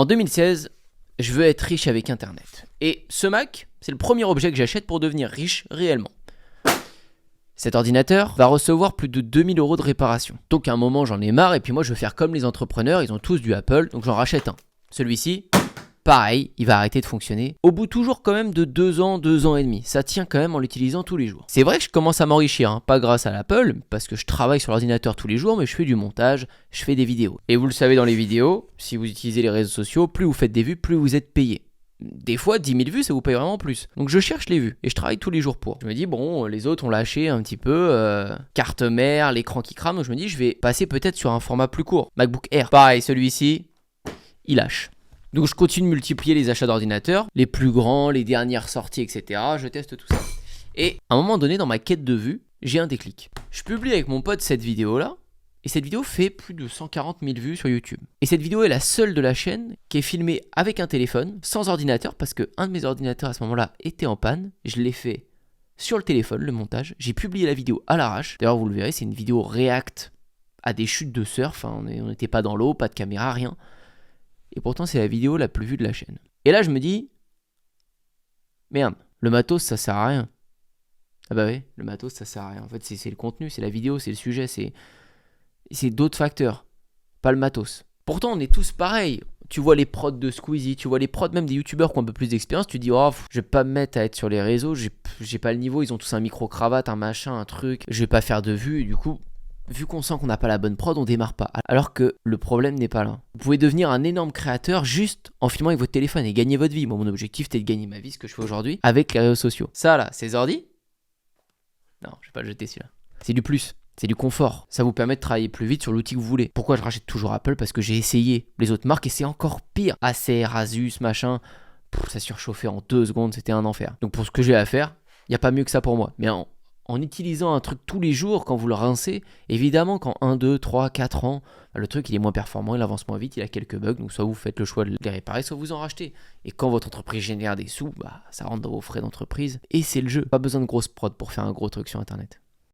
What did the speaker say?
En 2016, je veux être riche avec Internet. Et ce Mac, c'est le premier objet que j'achète pour devenir riche réellement. Cet ordinateur va recevoir plus de 2000 € de réparation. Donc à un moment, j'en ai marre et puis moi, je veux faire comme les entrepreneurs, ils ont tous du Apple, donc j'en rachète un. Celui-ci, pareil, il va arrêter de fonctionner. Au bout toujours quand même de 2 ans, 2 ans et demi. Ça tient quand même en l'utilisant tous les jours. C'est vrai que je commence à m'enrichir, pas grâce à l'Apple, parce que je travaille sur l'ordinateur tous les jours, mais je fais du montage, je fais des vidéos. Et vous le savez dans les vidéos, si vous utilisez les réseaux sociaux, plus vous faites des vues, plus vous êtes payé. Des fois, 10 000 vues, ça vous paye vraiment plus. Donc je cherche les vues et je travaille tous les jours pour. Je me dis, bon, les autres ont lâché un petit peu, carte mère, l'écran qui crame, donc je me dis, je vais passer peut-être sur un format plus court. MacBook Air. Pareil, celui-ci, il lâche. Donc je continue de multiplier les achats d'ordinateurs, les plus grands, les dernières sorties, etc. Je teste tout ça. Et à un moment donné, dans ma quête de vues, j'ai un déclic. Je publie avec mon pote cette vidéo-là, et cette vidéo fait plus de 140 000 vues sur YouTube. Et cette vidéo est la seule de la chaîne qui est filmée avec un téléphone, sans ordinateur, parce que un de mes ordinateurs à ce moment-là était en panne. Je l'ai fait sur le téléphone, le montage. J'ai publié la vidéo à l'arrache. D'ailleurs, vous le verrez, c'est une vidéo react à des chutes de surf. On n'était pas dans l'eau, pas de caméra, rien. Et pourtant, c'est la vidéo la plus vue de la chaîne. Et là, je me dis, merde, le matos, ça sert à rien. Ah bah oui, le matos, ça sert à rien. En fait, c'est le contenu, c'est la vidéo, c'est le sujet, c'est d'autres facteurs, pas le matos. Pourtant, on est tous pareils. Tu vois les prods de Squeezie, tu vois les prods même des youtubeurs qui ont un peu plus d'expérience, tu te dis, oh, je vais pas me mettre à être sur les réseaux, j'ai pas le niveau, ils ont tous un micro-cravate, un machin, un truc, je vais pas faire de vues, et du coup, vu qu'on sent qu'on n'a pas la bonne prod, on démarre pas. Alors que le problème n'est pas là. Vous pouvez devenir un énorme créateur juste en filmant avec votre téléphone et gagner votre vie. Moi, mon objectif, c'était de gagner ma vie, ce que je fais aujourd'hui, avec les réseaux sociaux. Ça là, c'est ordi. Non, je vais pas le jeter celui-là. C'est du plus. C'est du confort. Ça vous permet de travailler plus vite sur l'outil que vous voulez. Pourquoi je rachète toujours Apple? Parce que j'ai essayé les autres marques et c'est encore pire. Acer, Asus, machin. Ça surchauffait en 2 secondes, c'était un enfer. Donc pour ce que j'ai à faire, il n'y a pas mieux que ça pour moi. Mais en utilisant un truc tous les jours, quand vous le rincez, évidemment qu'en 1, 2, 3, 4 ans, le truc il est moins performant, il avance moins vite, il a quelques bugs. Donc soit vous faites le choix de les réparer, soit vous en rachetez. Et quand votre entreprise génère des sous, ça rentre dans vos frais d'entreprise. Et c'est le jeu. Pas besoin de grosse prod pour faire un gros truc sur Internet.